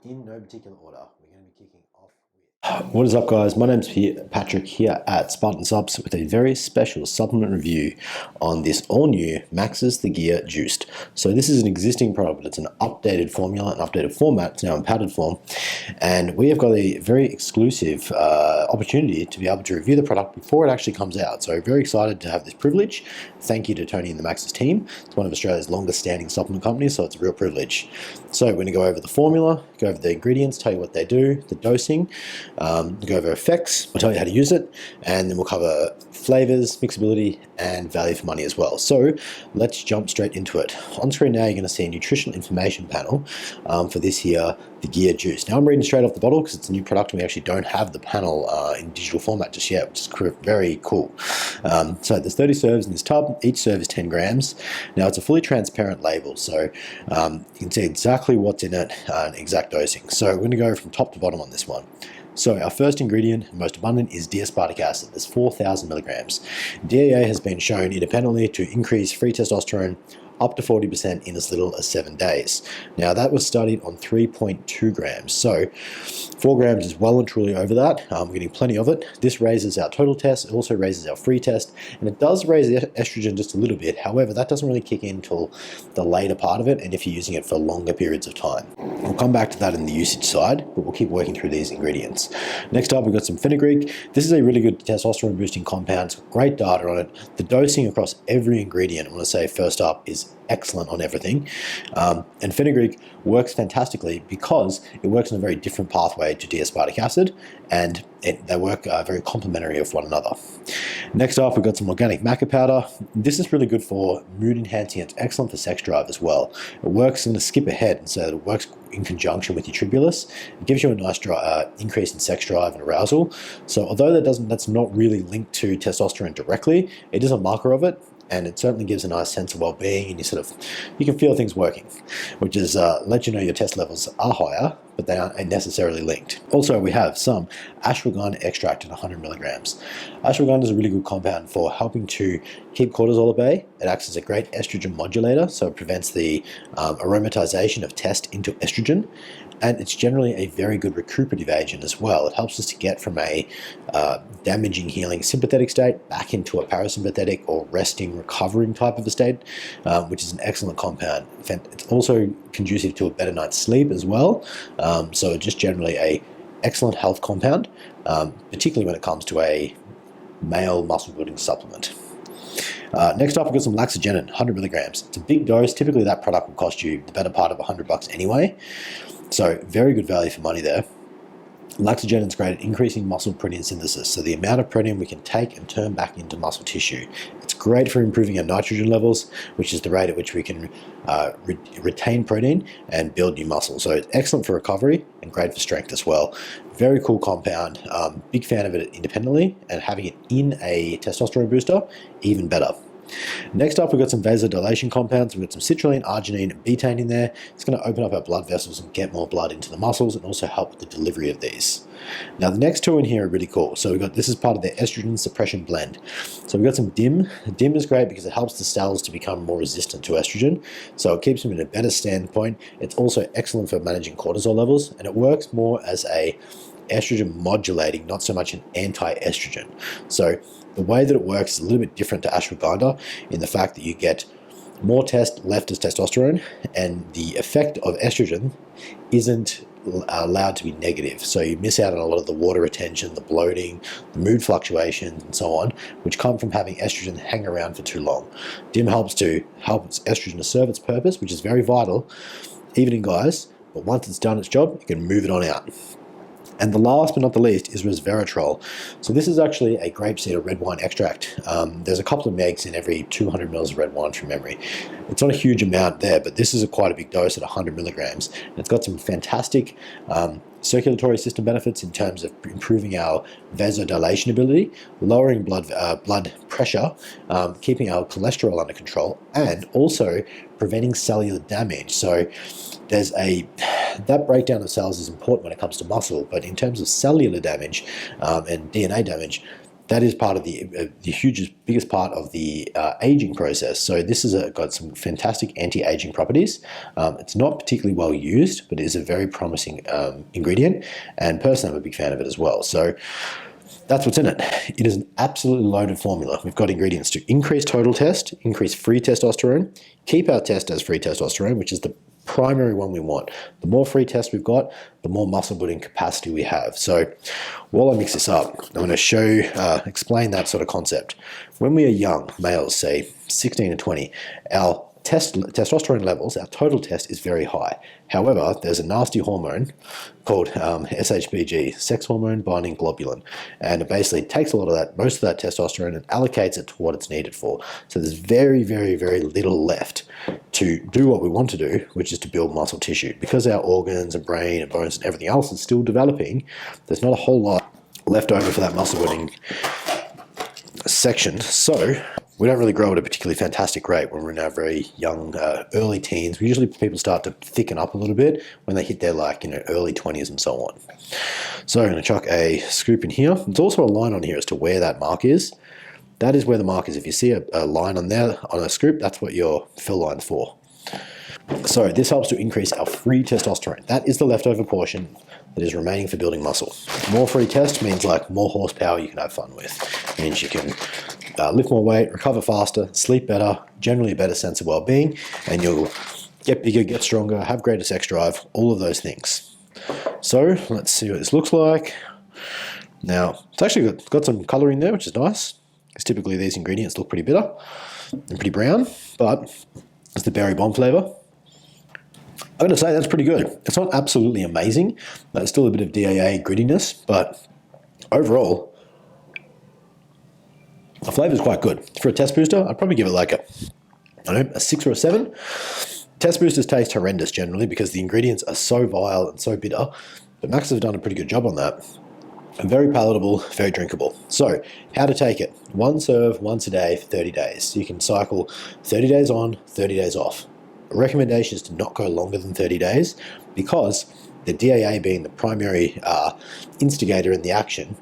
in no particular order, we're going to be kicking off with... What is up, guys? My name's Patrick here at Spartansuppz with a very special supplement review on this all-new Max's The Gear Juiced. So this is an existing product, but it's an updated formula, an updated format. It's now in powdered form, and we have got a very exclusive opportunity to be able to review the product before it actually comes out. So very excited to have this privilege. Thank you to Tony and the Max's team. It's one of Australia's longest standing supplement companies, so it's a real privilege. So we're going to go over the formula, go over the ingredients, tell you what they do, the dosing, go over effects, I'll tell you how to use it, and then we'll cover flavors, mixability, and value for money as well. So let's jump straight into it. On screen now, you're going to see a nutritional information panel for this here, the Gear Juice. Now I'm reading straight off the bottle because it's a new product and we actually don't have the panel in digital format just yet, which is very cool. So there's 30 serves in this tub. Each serve is 10 grams. Now it's a fully transparent label, so you can see exactly what's in it and exact dosing. So we're going to go from top to bottom on this one. So our first ingredient, most abundant, is D-aspartic acid. There's 4,000 milligrams. DAA has been shown independently to increase free testosterone up to 40% in as little as 7 days. Now that was studied on 3.2 grams. So 4 grams is well and truly over that. We're getting plenty of it. This raises our total test. It also raises our free test, and it does raise the estrogen just a little bit. However, that doesn't really kick in until the later part of it, and if you're using it for longer periods of time. We'll come back to that in the usage side, but we'll keep working through these ingredients. Next up, we've got some fenugreek. This is a really good testosterone boosting compound. It's got great data on it. The dosing across every ingredient, I want to say first up, is excellent on everything. And fenugreek works fantastically because it works in a very different pathway to D-aspartic acid, and they work very complementary of one another. Next up, we've got some organic Maca powder. This is really good for mood enhancing. It's excellent for sex drive as well. It works, I'm going to skip ahead and say that it works in conjunction with your tribulus. It gives you a nice increase in sex drive and arousal. So although that's not really linked to testosterone directly, it is a marker of it, and it certainly gives a nice sense of well-being, and you can feel things working, which is let you know your test levels are higher, but they aren't necessarily linked. Also, we have some ashwagandha extract at 100 milligrams. Ashwagandha is a really good compound for helping to keep cortisol at bay. It acts as a great estrogen modulator, so it prevents the aromatization of test into estrogen. And it's generally a very good recuperative agent as well. It helps us to get from a damaging, healing, sympathetic state back into a parasympathetic or resting, recovering type of a state, which is an excellent compound. It's also conducive to a better night's sleep as well. So just generally a excellent health compound, particularly when it comes to a male muscle building supplement. Next up, we've got some Laxogenin, 100 milligrams. It's a big dose. Typically that product will cost you the better part of $100 anyway. So very good value for money there. Laxogenin is great at increasing muscle protein synthesis, so the amount of protein we can take and turn back into muscle tissue. It's great for improving our nitrogen levels, which is the rate at which we can retain protein and build new muscle. So it's excellent for recovery and great for strength as well. Very cool compound. Big fan of it independently, and having it in a testosterone booster, even better. Next up, we've got some vasodilation compounds. We've got some citrulline, arginine, and betaine in there. It's going to open up our blood vessels and get more blood into the muscles, and also help with the delivery of these. Now, the next two in here are really cool. So this is part of the estrogen suppression blend. So we've got some DIM. DIM is great because it helps the cells to become more resistant to estrogen. So it keeps them in a better standpoint. It's also excellent for managing cortisol levels, and it works more as a estrogen modulating, not so much an anti-estrogen. So the way that it works is a little bit different to ashwagandha in the fact that you get more left as testosterone, and the effect of estrogen isn't allowed to be negative. So you miss out on a lot of the water retention, the bloating, the mood fluctuations, and so on, which come from having estrogen hang around for too long. DIM helps estrogen to serve its purpose, which is very vital, even in guys, but once it's done its job, you can move it on out. And the last but not the least is Resveratrol. So this is actually a grapeseed or red wine extract. There's a couple of megs in every 200 mils of red wine from memory. It's not a huge amount there, but this is quite a big dose at 100 milligrams. And it's got some fantastic circulatory system benefits in terms of improving our vasodilation ability, lowering blood pressure, keeping our cholesterol under control, and also preventing cellular damage. So that breakdown of cells is important when it comes to muscle, but in terms of cellular damage and DNA damage, that is part of the biggest part of the aging process. So this has got some fantastic anti-aging properties. It's not particularly well used, but it is a very promising ingredient, and personally I'm a big fan of it as well. So that's what's in it. It is an absolutely loaded formula. We've got ingredients to increase total test, increase free testosterone, keep our test as free testosterone, which is the primary one we want. The more free test we've got, the more muscle building capacity we have. So while I mix this up, I'm going to explain that sort of concept. When we are young, males, say 16 to 20, our testosterone levels, our total test is very high. However, there's a nasty hormone called SHBG, sex hormone binding globulin, and it basically takes a lot of that, most of that testosterone, and allocates it to what it's needed for. So there's very, very, very little left to do what we want to do, which is to build muscle tissue. Because our organs and brain and bones and everything else is still developing, there's not a whole lot left over for that muscle building section. So we don't really grow at a particularly fantastic rate when we're in our very young, early teens. Usually people start to thicken up a little bit when they hit their early 20s and so on. So I'm going to chuck a scoop in here. There's also a line on here as to where that mark is. That is where the mark is. If you see a line on there on a scoop, that's what your fill line's for. So this helps to increase our free testosterone. That is the leftover portion that is remaining for building muscle. More free test means more horsepower you can have fun with. It means you can lift more weight, recover faster, sleep better, generally a better sense of well-being, and you'll get bigger, get stronger, have greater sex drive, all of those things. So let's see what this looks like. Now, it's actually got some color in there, which is nice, because typically these ingredients look pretty bitter and pretty brown, but it's the berry bomb flavor. I'm going to say that's pretty good. It's not absolutely amazing. There's still a bit of DAA grittiness, but overall, the flavor is quite good. For a test booster, I'd probably give it a 6 or a 7. Test boosters taste horrendous generally because the ingredients are so vile and so bitter, but Macs have done a pretty good job on that. And very palatable, very drinkable. So, how to take it? One serve, once a day for 30 days. You can cycle 30 days on, 30 days off. The recommendation is to not go longer than 30 days because the DAA being the primary instigator in the action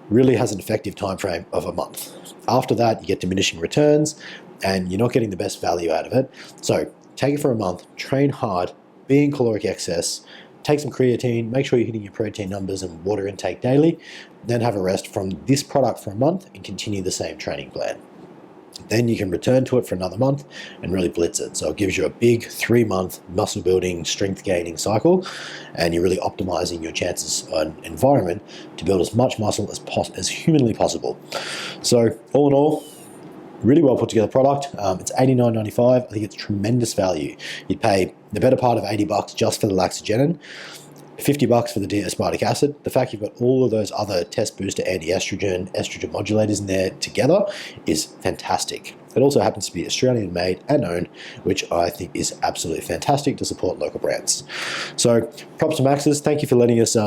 really has an effective time frame of a month. After that, you get diminishing returns and you're not getting the best value out of it. So take it for a month, train hard, be in caloric excess, take some creatine, make sure you're hitting your protein numbers and water intake daily, then have a rest from this product for a month and continue the same training plan. Then you can return to it for another month and really blitz it. So it gives you a big 3-month muscle building, strength gaining cycle, and you're really optimizing your chances on environment to build as much muscle as humanly possible. So all in all, really well put together product. It's $89.95. I think it's tremendous value. You'd pay the better part of $80 just for the Laxogenin, $50 for the D-aspartic acid. The fact you've got all of those other test booster anti-estrogen, estrogen modulators in there together is fantastic. It also happens to be Australian made and owned, which I think is absolutely fantastic to support local brands. So props to Max's. Thank you for letting us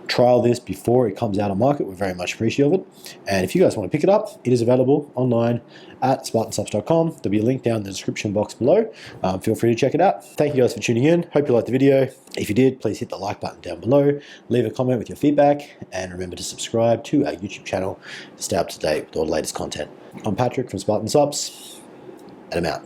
trial this before it comes out on market. We're very much appreciative of it. And if you guys want to pick it up, it is available online at Spartansuppz.com. There'll be a link down in the description box below. Feel free to check it out. Thank you guys for tuning in. Hope you liked the video. If you did, please hit the like button down below. Leave a comment with your feedback and remember to subscribe to our YouTube channel to stay up to date with all the latest content. I'm Patrick from Spartansuppz and I'm out.